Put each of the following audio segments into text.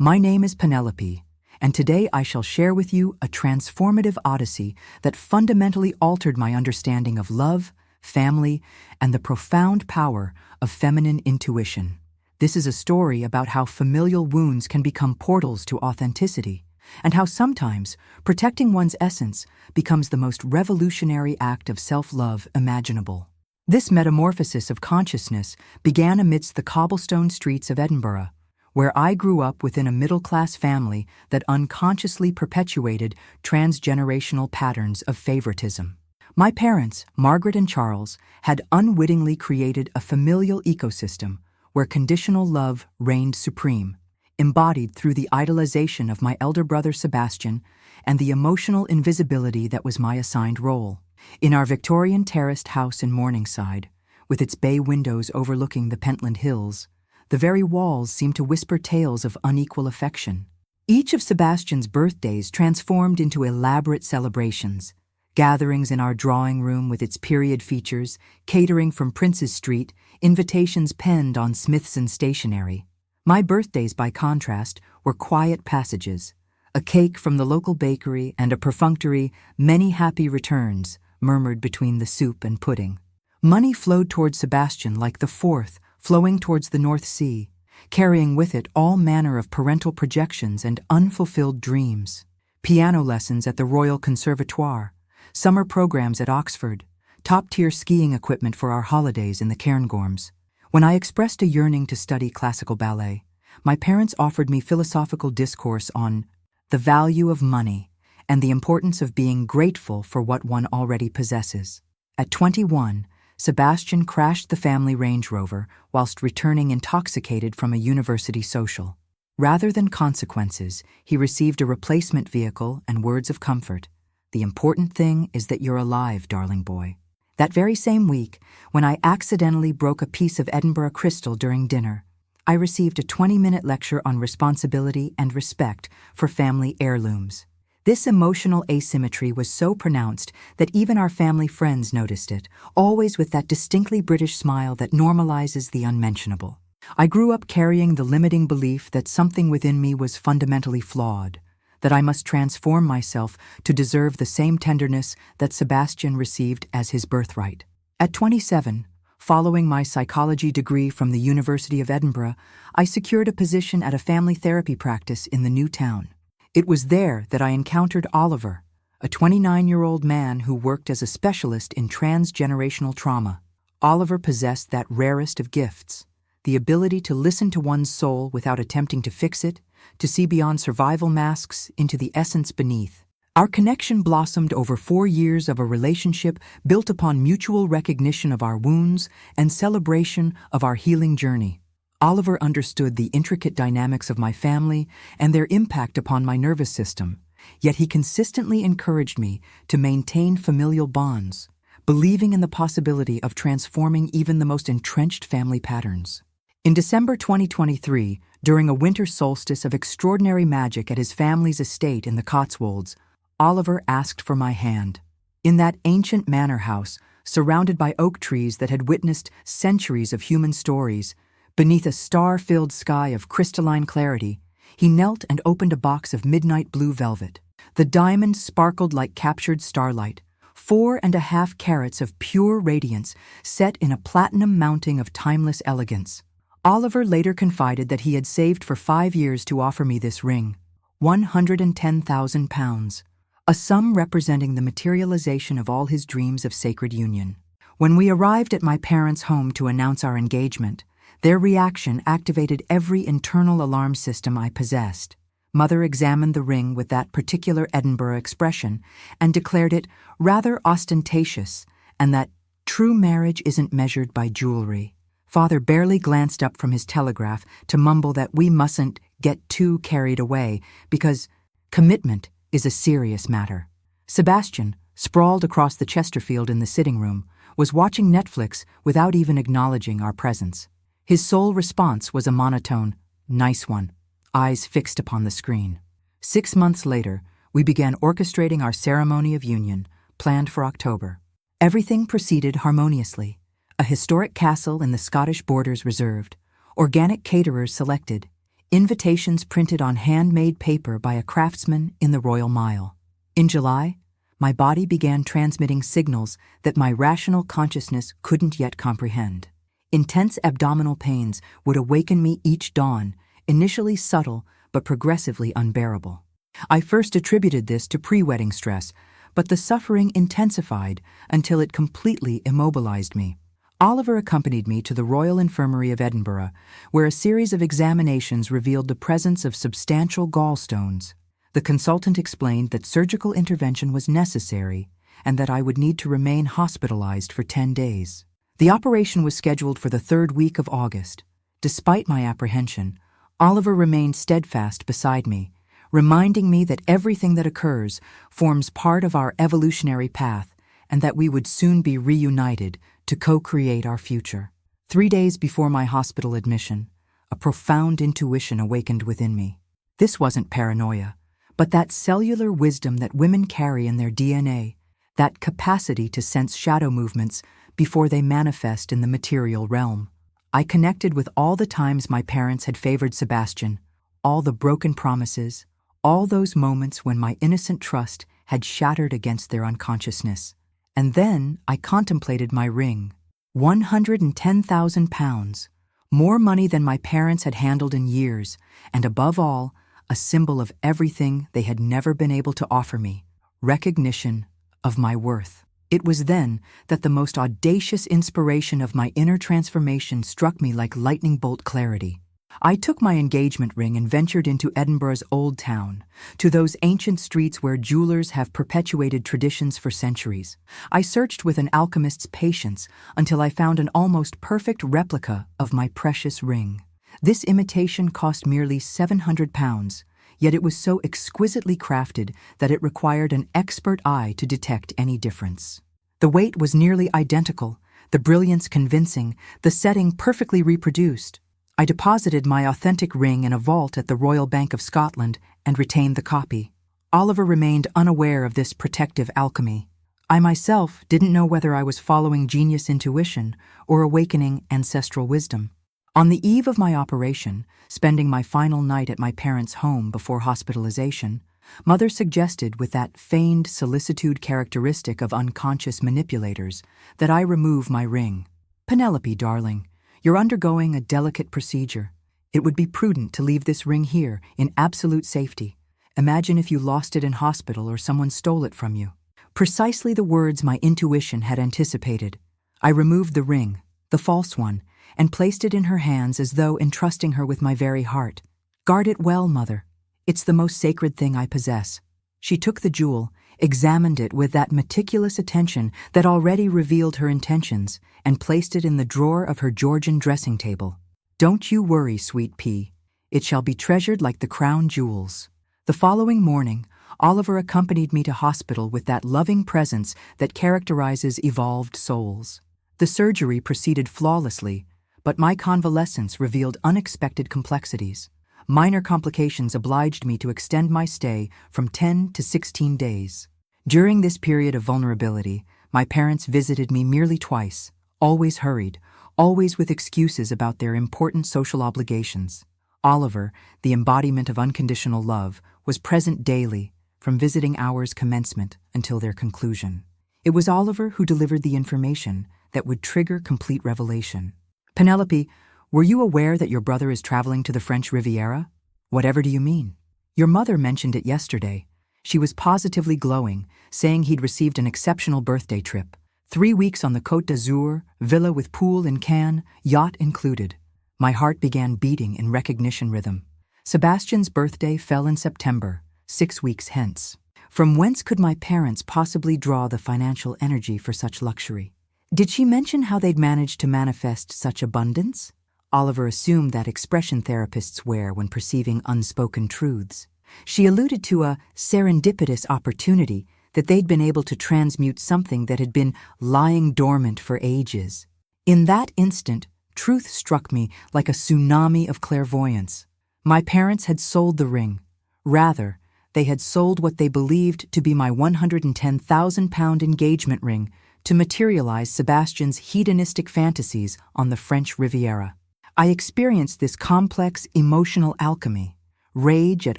My name is Penelope, and today I shall share with you a transformative odyssey that fundamentally altered my understanding of love, family, and the profound power of feminine intuition. This is a story about how familial wounds can become portals to authenticity, and how sometimes protecting one's essence becomes the most revolutionary act of self-love imaginable. This metamorphosis of consciousness began amidst the cobblestone streets of Edinburgh, where I grew up within a middle-class family that unconsciously perpetuated transgenerational patterns of favoritism. My parents, Margaret and Charles, had unwittingly created a familial ecosystem where conditional love reigned supreme, embodied through the idolization of my elder brother Sebastian and the emotional invisibility that was my assigned role. In our Victorian terraced house in Morningside, with its bay windows overlooking the Pentland Hills, the very walls seemed to whisper tales of unequal affection. Each of Sebastian's birthdays transformed into elaborate celebrations, gatherings in our drawing room with its period features, catering from Princes Street, invitations penned on Smithson stationery. My birthdays, by contrast, were quiet passages, a cake from the local bakery and a perfunctory "many happy returns" murmured between the soup and pudding. Money flowed towards Sebastian like the Forth flowing towards the North Sea, carrying with it all manner of parental projections and unfulfilled dreams. Piano lessons at the Royal Conservatoire, summer programs at Oxford, top-tier skiing equipment for our holidays in the Cairngorms. When I expressed a yearning to study classical ballet, my parents offered me philosophical discourse on the value of money and the importance of being grateful for what one already possesses. At 21, Sebastian crashed the family Range Rover whilst returning intoxicated from a university social. Rather than consequences, he received a replacement vehicle and words of comfort. "The important thing is that you're alive, darling boy." That very same week, when I accidentally broke a piece of Edinburgh crystal during dinner, I received a 20-minute lecture on responsibility and respect for family heirlooms. This emotional asymmetry was so pronounced that even our family friends noticed it, always with that distinctly British smile that normalizes the unmentionable. I grew up carrying the limiting belief that something within me was fundamentally flawed, that I must transform myself to deserve the same tenderness that Sebastian received as his birthright. At 27, following my psychology degree from the University of Edinburgh, I secured a position at a family therapy practice in the new town. It was there that I encountered Oliver, a 29-year-old man who worked as a specialist in transgenerational trauma. Oliver possessed that rarest of gifts, the ability to listen to one's soul without attempting to fix it, to see beyond survival masks into the essence beneath. Our connection blossomed over 4 years of a relationship built upon mutual recognition of our wounds and celebration of our healing journey. Oliver understood the intricate dynamics of my family and their impact upon my nervous system, yet he consistently encouraged me to maintain familial bonds, believing in the possibility of transforming even the most entrenched family patterns. In December 2023, during a winter solstice of extraordinary magic at his family's estate in the Cotswolds, Oliver asked for my hand. In that ancient manor house, surrounded by oak trees that had witnessed centuries of human stories, beneath a star-filled sky of crystalline clarity, he knelt and opened a box of midnight blue velvet. The diamond sparkled like captured starlight, 4.5 carats of pure radiance set in a platinum mounting of timeless elegance. Oliver later confided that he had saved for 5 years to offer me this ring, £110,000, a sum representing the materialization of all his dreams of sacred union. When we arrived at my parents' home to announce our engagement, their reaction activated every internal alarm system I possessed. Mother examined the ring with that particular Edinburgh expression and declared it rather ostentatious and that true marriage isn't measured by jewelry. Father barely glanced up from his telegraph to mumble that we mustn't get too carried away because commitment is a serious matter. Sebastian, sprawled across the Chesterfield in the sitting room, was watching Netflix without even acknowledging our presence. His sole response was a monotone, "Nice one," eyes fixed upon the screen. 6 months later, we began orchestrating our ceremony of union, planned for October. Everything proceeded harmoniously. A historic castle in the Scottish borders reserved, organic caterers selected, invitations printed on handmade paper by a craftsman in the Royal Mile. In July, my body began transmitting signals that my rational consciousness couldn't yet comprehend. Intense abdominal pains would awaken me each dawn, initially subtle but progressively unbearable. I first attributed this to pre-wedding stress, but the suffering intensified until it completely immobilized me. Oliver accompanied me to the Royal Infirmary of Edinburgh, where a series of examinations revealed the presence of substantial gallstones. The consultant explained that surgical intervention was necessary and that I would need to remain hospitalized for 10 days. The operation was scheduled for the 3rd week of August. Despite my apprehension, Oliver remained steadfast beside me, reminding me that everything that occurs forms part of our evolutionary path and that we would soon be reunited to co-create our future. 3 days before my hospital admission, a profound intuition awakened within me. This wasn't paranoia, but that cellular wisdom that women carry in their DNA, that capacity to sense shadow movements before they manifest in the material realm. I connected with all the times my parents had favored Sebastian, all the broken promises, all those moments when my innocent trust had shattered against their unconsciousness. And then I contemplated my ring. 110,000 pounds, more money than my parents had handled in years, and above all, a symbol of everything they had never been able to offer me, recognition of my worth. It was then that the most audacious inspiration of my inner transformation struck me like lightning bolt clarity. I took my engagement ring and ventured into Edinburgh's Old Town, to those ancient streets where jewelers have perpetuated traditions for centuries. I searched with an alchemist's patience until I found an almost perfect replica of my precious ring. This imitation cost merely £700, yet it was so exquisitely crafted that it required an expert eye to detect any difference. The weight was nearly identical, the brilliance convincing, the setting perfectly reproduced. I deposited my authentic ring in a vault at the Royal Bank of Scotland and retained the copy. Oliver remained unaware of this protective alchemy. I myself didn't know whether I was following genius intuition or awakening ancestral wisdom. On the eve of my operation, spending my final night at my parents' home before hospitalization, Mother suggested, with that feigned solicitude characteristic of unconscious manipulators, that I remove my ring. "Penelope, darling, you're undergoing a delicate procedure. It would be prudent to leave this ring here in absolute safety. Imagine if you lost it in hospital or someone stole it from you." Precisely the words my intuition had anticipated. I removed the ring, the false one, and placed it in her hands as though entrusting her with my very heart. "Guard it well, Mother. It's the most sacred thing I possess." She took the jewel, examined it with that meticulous attention that already revealed her intentions, and placed it in the drawer of her Georgian dressing table. "Don't you worry, sweet pea. It shall be treasured like the crown jewels." The following morning, Oliver accompanied me to hospital with that loving presence that characterizes evolved souls. The surgery proceeded flawlessly, but my convalescence revealed unexpected complexities. Minor complications obliged me to extend my stay from 10 to 16 days. During this period of vulnerability, my parents visited me merely twice, always hurried, always with excuses about their important social obligations. Oliver, the embodiment of unconditional love, was present daily, from visiting hours' commencement until their conclusion. It was Oliver who delivered the information that would trigger complete revelation. "Penelope, were you aware that your brother is traveling to the French Riviera?" "Whatever do you mean?" "Your mother mentioned it yesterday. She was positively glowing, saying he'd received an exceptional birthday trip. 3 weeks on the Côte d'Azur, villa with pool in Cannes, yacht included." My heart began beating in recognition rhythm. Sebastian's birthday fell in September, 6 weeks hence. From whence could my parents possibly draw the financial energy for such luxury? Did she mention how they'd managed to manifest such abundance? Oliver assumed that expression therapists wear when perceiving unspoken truths. She alluded to a serendipitous opportunity that they'd been able to transmute something that had been lying dormant for ages. In that instant, truth struck me like a tsunami of clairvoyance. My parents had sold the ring. Rather, they had sold what they believed to be my £110,000 engagement ring to materialize Sebastian's hedonistic fantasies on the French Riviera. I experienced this complex emotional alchemy: rage at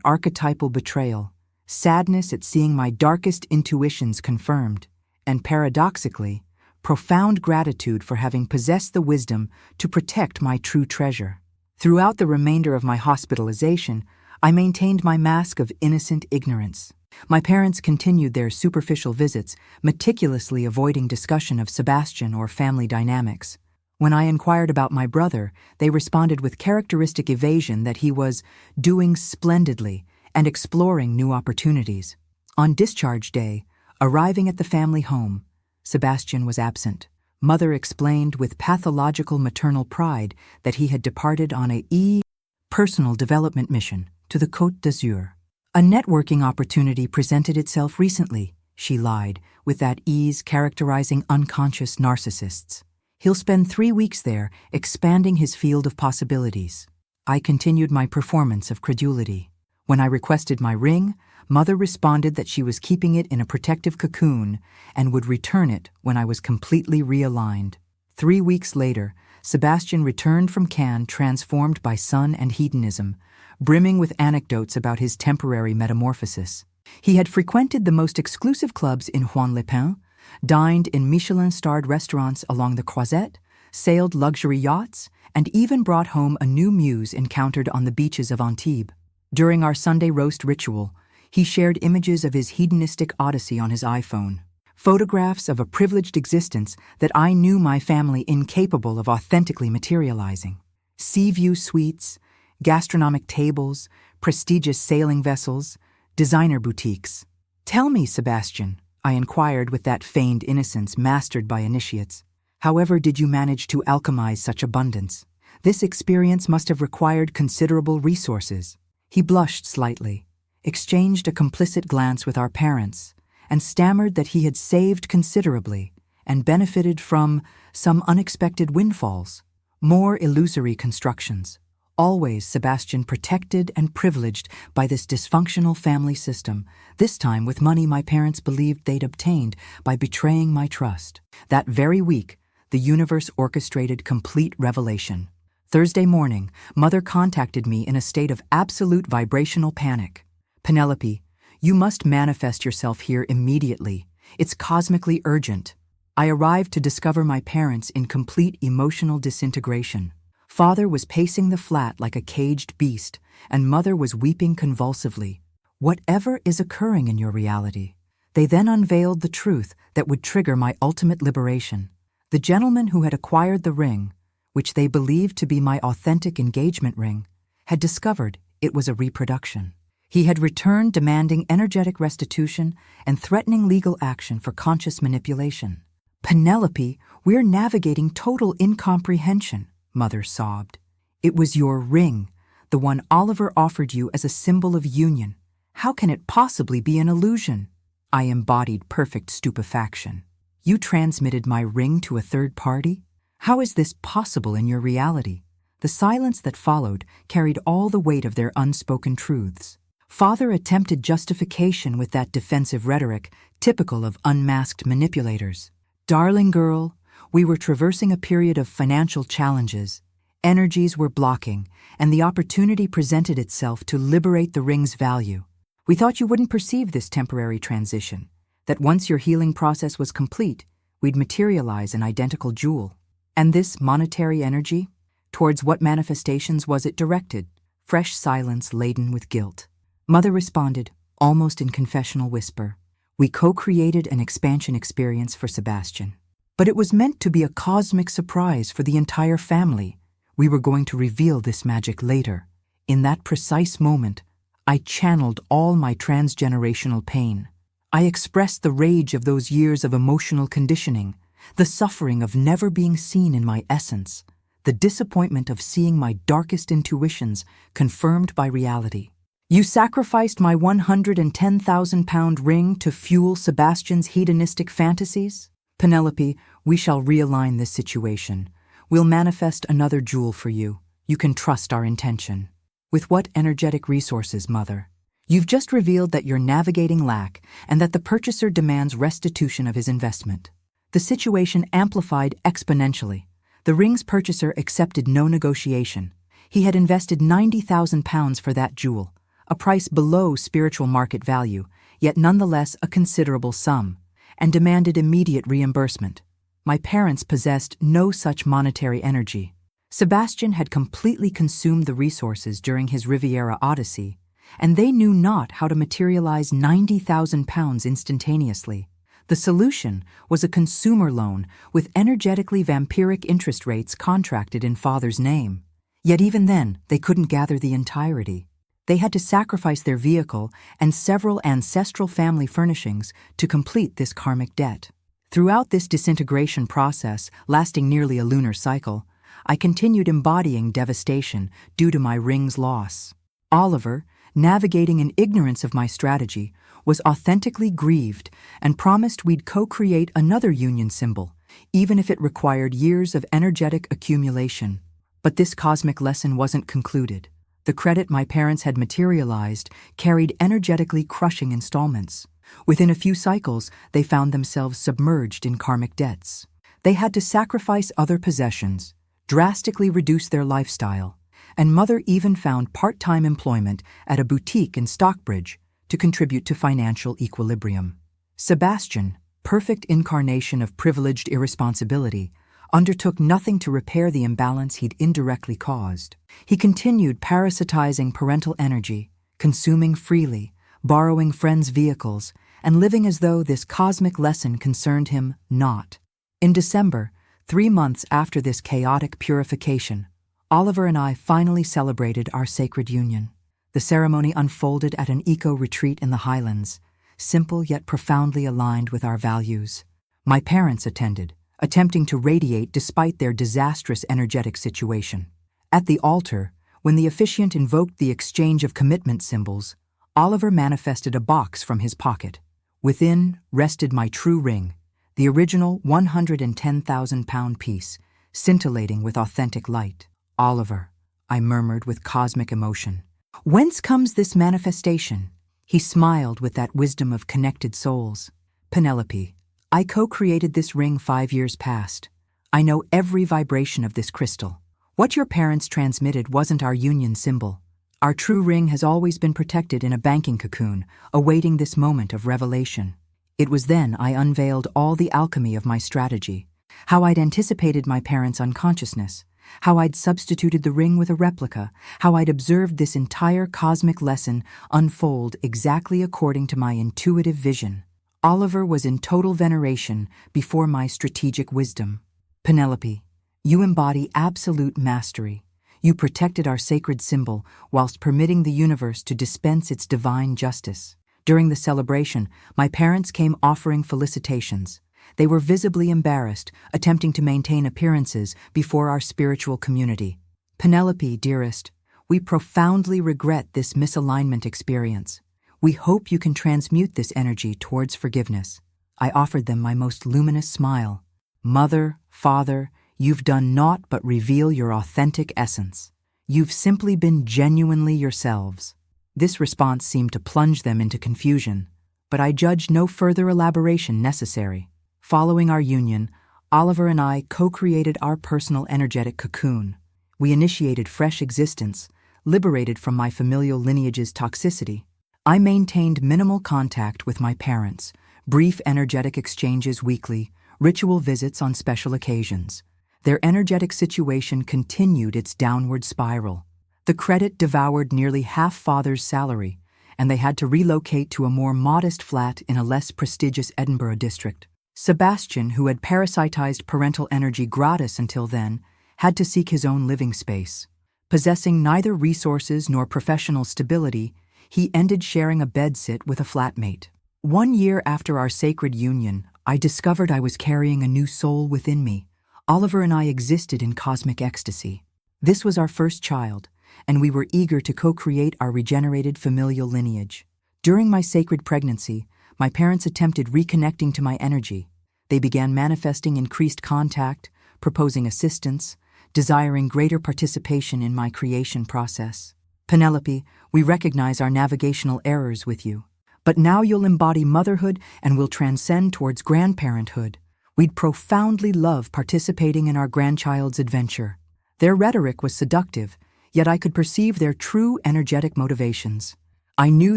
archetypal betrayal, sadness at seeing my darkest intuitions confirmed, and paradoxically, profound gratitude for having possessed the wisdom to protect my true treasure. Throughout the remainder of my hospitalization, I maintained my mask of innocent ignorance. My parents continued their superficial visits, meticulously avoiding discussion of Sebastian or family dynamics. When I inquired about my brother, they responded with characteristic evasion that he was doing splendidly and exploring new opportunities. On discharge day, arriving at the family home, Sebastian was absent. Mother explained with pathological maternal pride that he had departed on a personal development mission to the Côte d'Azur. A networking opportunity presented itself recently, she lied, with that ease characterizing unconscious narcissists. He'll spend 3 weeks there, expanding his field of possibilities. I continued my performance of credulity. When I requested my ring, Mother responded that she was keeping it in a protective cocoon and would return it when I was completely realigned. 3 weeks later, Sebastian returned from Cannes transformed by sun and hedonism, brimming with anecdotes about his temporary metamorphosis. He had frequented the most exclusive clubs in Juan-les-Pins, dined in Michelin-starred restaurants along the Croisette, sailed luxury yachts, and even brought home a new muse encountered on the beaches of Antibes. During our Sunday roast ritual, he shared images of his hedonistic odyssey on his iPhone, photographs of a privileged existence that I knew my family incapable of authentically materializing. Sea view suites, gastronomic tables, prestigious sailing vessels, designer boutiques. "Tell me, Sebastian," I inquired with that feigned innocence mastered by initiates, "however did you manage to alchemize such abundance? This experience must have required considerable resources." He blushed slightly, exchanged a complicit glance with our parents, and stammered that he had saved considerably and benefited from some unexpected windfalls, more illusory constructions. Always Sebastian protected and privileged by this dysfunctional family system, this time with money my parents believed they'd obtained by betraying my trust. That very week, the universe orchestrated complete revelation. Thursday morning, Mother contacted me in a state of absolute vibrational panic. "Penelope, you must manifest yourself here immediately. It's cosmically urgent." I arrived to discover my parents in complete emotional disintegration. Father was pacing the flat like a caged beast, and Mother was weeping convulsively. "Whatever is occurring in your reality?" They then unveiled the truth that would trigger my ultimate liberation. The gentleman who had acquired the ring, which they believed to be my authentic engagement ring, had discovered it was a reproduction. He had returned demanding energetic restitution and threatening legal action for conscious manipulation. "Penelope, we're navigating total incomprehension," Mother sobbed. "It was your ring, the one Oliver offered you as a symbol of union. How can it possibly be an illusion?" I embodied perfect stupefaction. "You transmitted my ring to a third party? How is this possible in your reality?" The silence that followed carried all the weight of their unspoken truths. Father attempted justification with that defensive rhetoric typical of unmasked manipulators. "Darling girl, we were traversing a period of financial challenges. Energies were blocking, and the opportunity presented itself to liberate the ring's value. We thought you wouldn't perceive this temporary transition, that once your healing process was complete, we'd materialize an identical jewel. And this monetary energy? Towards what manifestations was it directed?" Fresh silence laden with guilt. Mother responded, almost in confessional whisper. "We co-created an expansion experience for Sebastian. But it was meant to be a cosmic surprise for the entire family. We were going to reveal this magic later. In that precise moment, I channeled all my transgenerational pain. I expressed the rage of those years of emotional conditioning, the suffering of never being seen in my essence, the disappointment of seeing my darkest intuitions confirmed by reality. You sacrificed my £110,000 ring to fuel Sebastian's hedonistic fantasies? Penelope, we shall realign this situation. We'll manifest another jewel for you. You can trust our intention." "With what energetic resources, Mother?" "You've just revealed that you're navigating lack and that the purchaser demands restitution of his investment." The situation amplified exponentially. The ring's purchaser accepted no negotiation. He had invested £90,000 for that jewel, a price below spiritual market value, yet nonetheless a considerable sum, and demanded immediate reimbursement. My parents possessed no such monetary energy. Sebastian had completely consumed the resources during his Riviera odyssey, and they knew not how to materialize £90,000 instantaneously. The solution was a consumer loan with energetically vampiric interest rates contracted in father's name. Yet even then, they couldn't gather the entirety. They had to sacrifice their vehicle and several ancestral family furnishings to complete this karmic debt. Throughout this disintegration process, lasting nearly a lunar cycle, I continued embodying devastation due to my ring's loss. Oliver, navigating in ignorance of my strategy, was authentically grieved and promised we'd co-create another union symbol, even if it required years of energetic accumulation. But this cosmic lesson wasn't concluded. The credit my parents had materialized carried energetically crushing installments. Within a few cycles, they found themselves submerged in karmic debts. They had to sacrifice other possessions, drastically reduce their lifestyle, and Mother even found part-time employment at a boutique in Stockbridge to contribute to financial equilibrium. Sebastian, perfect incarnation of privileged irresponsibility, undertook nothing to repair the imbalance he'd indirectly caused. He continued parasitizing parental energy, consuming freely, borrowing friends' vehicles, and living as though this cosmic lesson concerned him not. In December, 3 months after this chaotic purification, Oliver and I finally celebrated our sacred union. The ceremony unfolded at an eco-retreat in the Highlands, simple yet profoundly aligned with our values. My parents attended, attempting to radiate despite their disastrous energetic situation. At the altar, when the officiant invoked the exchange of commitment symbols, Oliver manifested a box from his pocket. Within rested my true ring, the original £110,000 piece, scintillating with authentic light. "Oliver," I murmured with cosmic emotion, "whence comes this manifestation?" He smiled with that wisdom of connected souls. "Penelope, I co-created this ring 5 years past. I know every vibration of this crystal. What your parents transmitted wasn't our union symbol. Our true ring has always been protected in a banking cocoon, awaiting this moment of revelation." It was then I unveiled all the alchemy of my strategy, how I'd anticipated my parents' unconsciousness, how I'd substituted the ring with a replica, how I'd observed this entire cosmic lesson unfold exactly according to my intuitive vision. Oliver was in total veneration before my strategic wisdom. "Penelope, you embody absolute mastery. You protected our sacred symbol whilst permitting the universe to dispense its divine justice." During the celebration, my parents came offering felicitations. They were visibly embarrassed, attempting to maintain appearances before our spiritual community. "Penelope, dearest, we profoundly regret this misalignment experience. We hope you can transmute this energy towards forgiveness." I offered them my most luminous smile. "Mother, Father, you've done naught but reveal your authentic essence. You've simply been genuinely yourselves." This response seemed to plunge them into confusion, but I judged no further elaboration necessary. Following our union, Oliver and I co-created our personal energetic cocoon. We initiated fresh existence, liberated from my familial lineage's toxicity. I maintained minimal contact with my parents, brief energetic exchanges weekly, ritual visits on special occasions. Their energetic situation continued its downward spiral. The credit devoured nearly half Father's salary, and they had to relocate to a more modest flat in a less prestigious Edinburgh district. Sebastian, who had parasitized parental energy gratis until then, had to seek his own living space. Possessing neither resources nor professional stability, he ended sharing a bedsit with a flatmate. 1 year after our sacred union, I discovered I was carrying a new soul within me. Oliver and I existed in cosmic ecstasy. This was our first child, and we were eager to co-create our regenerated familial lineage. During my sacred pregnancy, my parents attempted reconnecting to my energy. They began manifesting increased contact, proposing assistance, desiring greater participation in my creation process. "Penelope, we recognize our navigational errors with you. But now you'll embody motherhood and will transcend towards grandparenthood. We'd profoundly love participating in our grandchild's adventure. Their rhetoric was seductive, yet I could perceive their true energetic motivations. I knew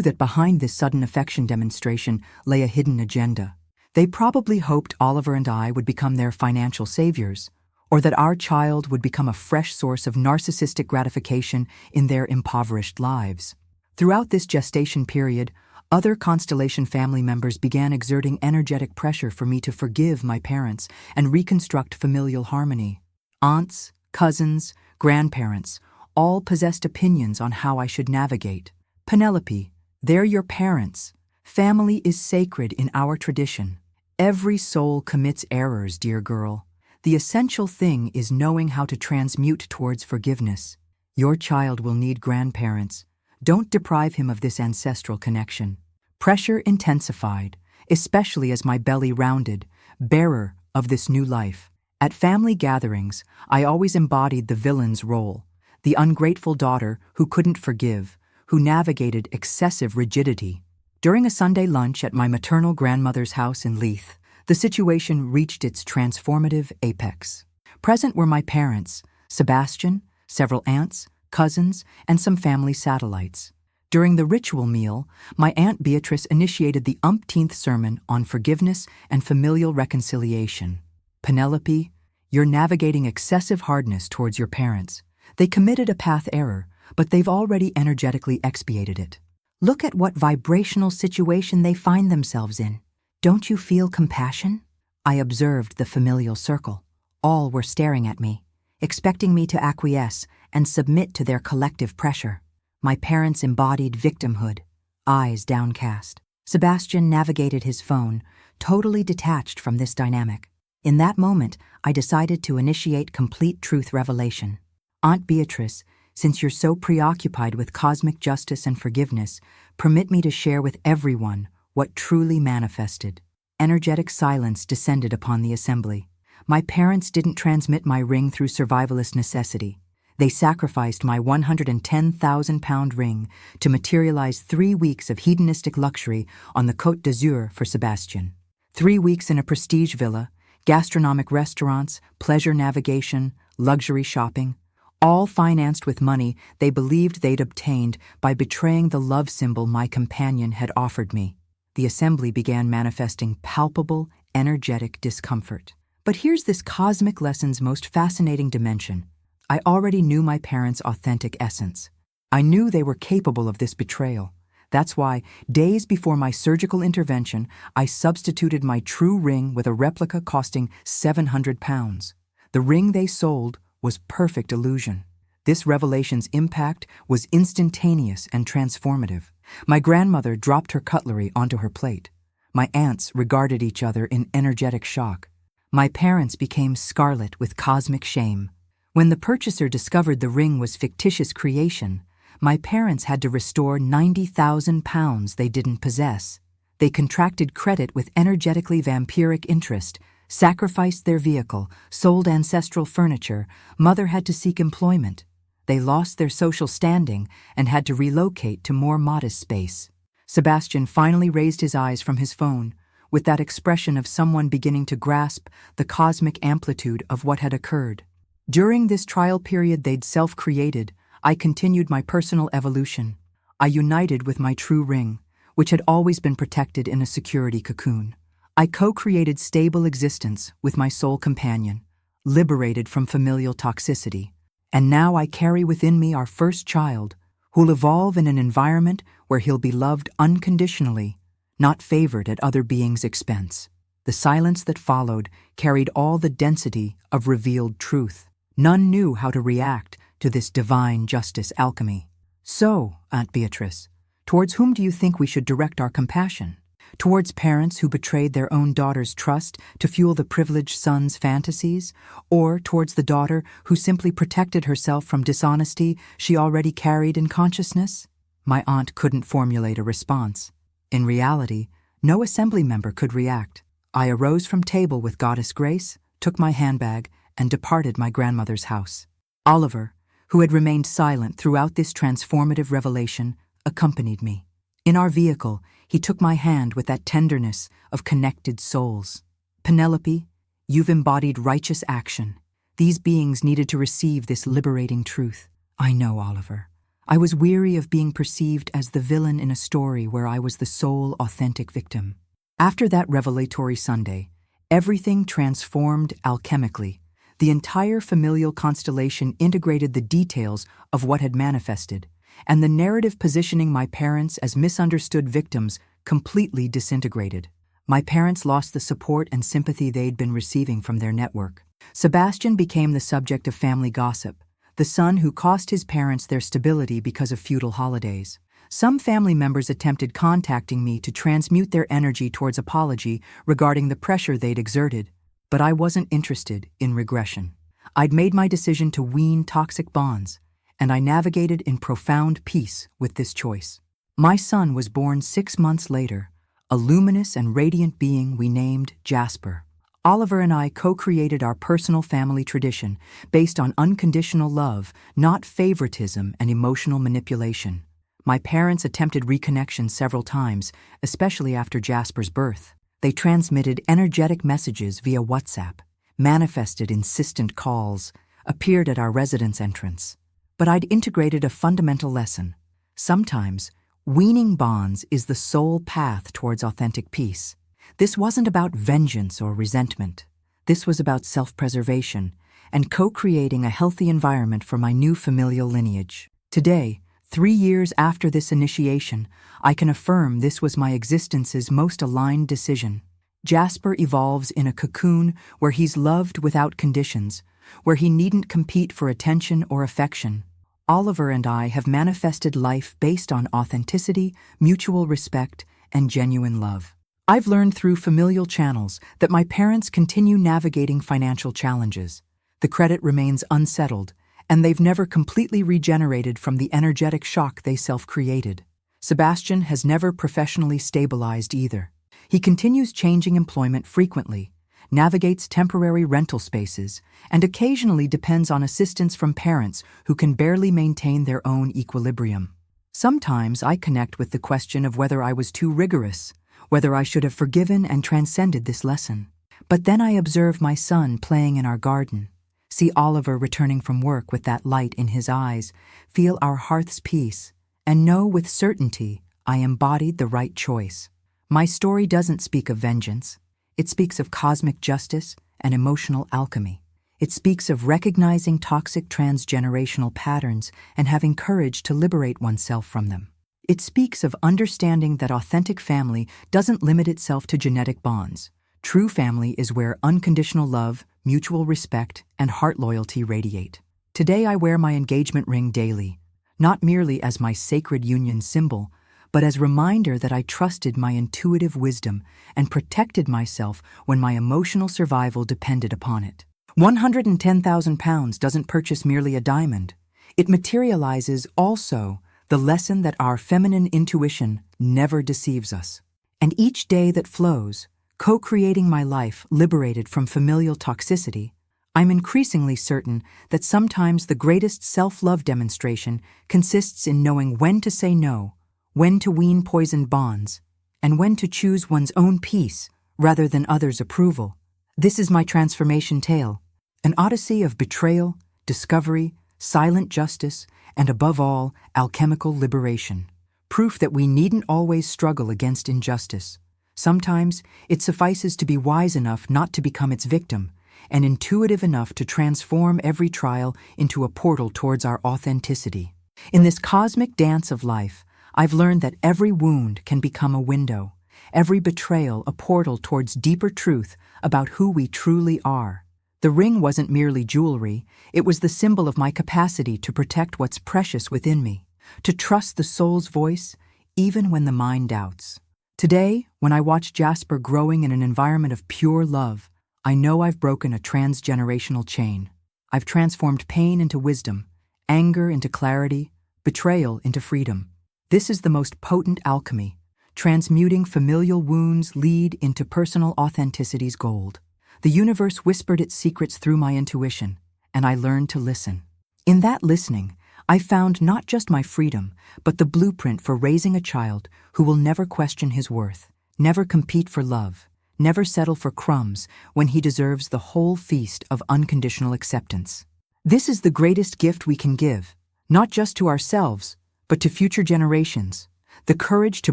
that behind this sudden affection demonstration lay a hidden agenda. They probably hoped Oliver and I would become their financial saviors, or that our child would become a fresh source of narcissistic gratification in their impoverished lives. Throughout this gestation period, other Constellation family members began exerting energetic pressure for me to forgive my parents and reconstruct familial harmony. Aunts, cousins, grandparents, all possessed opinions on how I should navigate. Penelope, they're your parents. Family is sacred in our tradition. Every soul commits errors, dear girl. The essential thing is knowing how to transmute towards forgiveness. Your child will need grandparents. Don't deprive him of this ancestral connection. Pressure intensified, especially as my belly rounded, bearer of this new life. At family gatherings, I always embodied the villain's role, the ungrateful daughter who couldn't forgive, who navigated excessive rigidity. During a Sunday lunch at my maternal grandmother's house in Leith, the situation reached its transformative apex. Present were my parents, Sebastian, several aunts, cousins, and some family satellites. During the ritual meal, my Aunt Beatrice initiated the umpteenth sermon on forgiveness and familial reconciliation. Penelope, you're navigating excessive hardness towards your parents. They committed a path error, but they've already energetically expiated it. Look at what vibrational situation they find themselves in. Don't you feel compassion? I observed the familial circle. All were staring at me, expecting me to acquiesce and submit to their collective pressure. My parents embodied victimhood, eyes downcast. Sebastian navigated his phone, totally detached from this dynamic. In that moment, I decided to initiate complete truth revelation. Aunt Beatrice, since you're so preoccupied with cosmic justice and forgiveness, permit me to share with everyone what truly manifested. Energetic silence descended upon the assembly. My parents didn't transmit my ring through survivalist necessity. They sacrificed my 110,000-pound ring to materialize 3 weeks of hedonistic luxury on the Côte d'Azur for Sebastian. 3 weeks in a prestige villa, gastronomic restaurants, pleasure navigation, luxury shopping, all financed with money they believed they'd obtained by betraying the love symbol my companion had offered me. The assembly began manifesting palpable, energetic discomfort. But here's this cosmic lesson's most fascinating dimension. I already knew my parents' authentic essence. I knew they were capable of this betrayal. That's why, days before my surgical intervention, I substituted my true ring with a replica costing £700. The ring they sold was perfect illusion. This revelation's impact was instantaneous and transformative. My grandmother dropped her cutlery onto her plate. My aunts regarded each other in energetic shock. My parents became scarlet with cosmic shame. When the purchaser discovered the ring was fictitious creation, my parents had to restore £90,000 they didn't possess. They contracted credit with energetically vampiric interest, sacrificed their vehicle, sold ancestral furniture. Mother had to seek employment. They lost their social standing and had to relocate to more modest space. Sebastian finally raised his eyes from his phone, with that expression of someone beginning to grasp the cosmic amplitude of what had occurred. During this trial period they'd self-created, I continued my personal evolution. I united with my true ring, which had always been protected in a security cocoon. I co-created stable existence with my soul companion, liberated from familial toxicity. And now I carry within me our first child, who'll evolve in an environment where he'll be loved unconditionally, not favored at other beings' expense. The silence that followed carried all the density of revealed truth. None knew how to react to this divine justice alchemy. So, Aunt Beatrice, towards whom do you think we should direct our compassion? Towards parents who betrayed their own daughter's trust to fuel the privileged son's fantasies? Or towards the daughter who simply protected herself from dishonesty she already carried in consciousness? My aunt couldn't formulate a response. In reality, no assembly member could react. I arose from table with goddess grace, took my handbag, and departed my grandmother's house. Oliver, who had remained silent throughout this transformative revelation, accompanied me. In our vehicle, he took my hand with that tenderness of connected souls. Penelope, You've embodied righteous action. These beings needed to receive this liberating truth. I know, Oliver. I was weary of being perceived as the villain in a story where I was the sole authentic victim. After that revelatory Sunday, everything transformed alchemically. The entire familial constellation integrated the details of what had manifested, and the narrative positioning my parents as misunderstood victims completely disintegrated. My parents lost the support and sympathy they'd been receiving from their network. Sebastian became the subject of family gossip, the son who cost his parents their stability because of feudal holidays. Some family members attempted contacting me to transmute their energy towards apology regarding the pressure they'd exerted, but I wasn't interested in regression. I'd made my decision to wean toxic bonds, and I navigated in profound peace with this choice. My son was born 6 months later, a luminous and radiant being we named Jasper. Oliver and I co-created our personal family tradition based on unconditional love, not favoritism and emotional manipulation. My parents attempted reconnection several times, especially after Jasper's birth. They transmitted energetic messages via WhatsApp, manifested insistent calls, appeared at our residence entrance. But I'd integrated a fundamental lesson. Sometimes, weaning bonds is the sole path towards authentic peace. This wasn't about vengeance or resentment. This was about self-preservation and co-creating a healthy environment for my new familial lineage. Today, 3 years after this initiation, I can affirm this was my existence's most aligned decision. Jasper evolves in a cocoon where he's loved without conditions, where he needn't compete for attention or affection. Oliver and I have manifested life based on authenticity, mutual respect, and genuine love. I've learned through familial channels that my parents continue navigating financial challenges. The credit remains unsettled, and they've never completely regenerated from the energetic shock they self-created. Sebastian has never professionally stabilized either. He continues changing employment frequently, navigates temporary rental spaces, and occasionally depends on assistance from parents who can barely maintain their own equilibrium. Sometimes I connect with the question of whether I was too rigorous, whether I should have forgiven and transcended this lesson. But then I observe my son playing in our garden, see Oliver returning from work with that light in his eyes, feel our hearth's peace, and know with certainty I embodied the right choice. My story doesn't speak of vengeance. It speaks of cosmic justice and emotional alchemy. It speaks of recognizing toxic transgenerational patterns and having courage to liberate oneself from them. It speaks of understanding that authentic family doesn't limit itself to genetic bonds. True family is where unconditional love, mutual respect, and heart loyalty radiate. Today I wear my engagement ring daily, not merely as my sacred union symbol, but as reminder that I trusted my intuitive wisdom and protected myself when my emotional survival depended upon it. 110,000 pounds doesn't purchase merely a diamond. It materializes also the lesson that our feminine intuition never deceives us. And each day that flows, co-creating my life liberated from familial toxicity, I'm increasingly certain that sometimes the greatest self-love demonstration consists in knowing when to say no, when to wean poisoned bonds, and when to choose one's own peace rather than others' approval. This is my transformation tale, an odyssey of betrayal, discovery, silent justice, and above all, alchemical liberation. Proof that we needn't always struggle against injustice. Sometimes it suffices to be wise enough not to become its victim, and intuitive enough to transform every trial into a portal towards our authenticity. In this cosmic dance of life, I've learned that every wound can become a window, every betrayal a portal towards deeper truth about who we truly are. The ring wasn't merely jewelry, it was the symbol of my capacity to protect what's precious within me, to trust the soul's voice even when the mind doubts. Today, when I watch Jasper growing in an environment of pure love, I know I've broken a transgenerational chain. I've transformed pain into wisdom, anger into clarity, betrayal into freedom. This is the most potent alchemy, transmuting familial wounds lead into personal authenticity's gold. The universe whispered its secrets through my intuition, and I learned to listen. In that listening, I found not just my freedom, but the blueprint for raising a child who will never question his worth, never compete for love, never settle for crumbs when he deserves the whole feast of unconditional acceptance. This is the greatest gift we can give, not just to ourselves, but to future generations, the courage to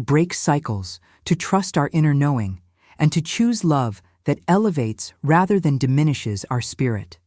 break cycles, to trust our inner knowing, and to choose love that elevates rather than diminishes our spirit.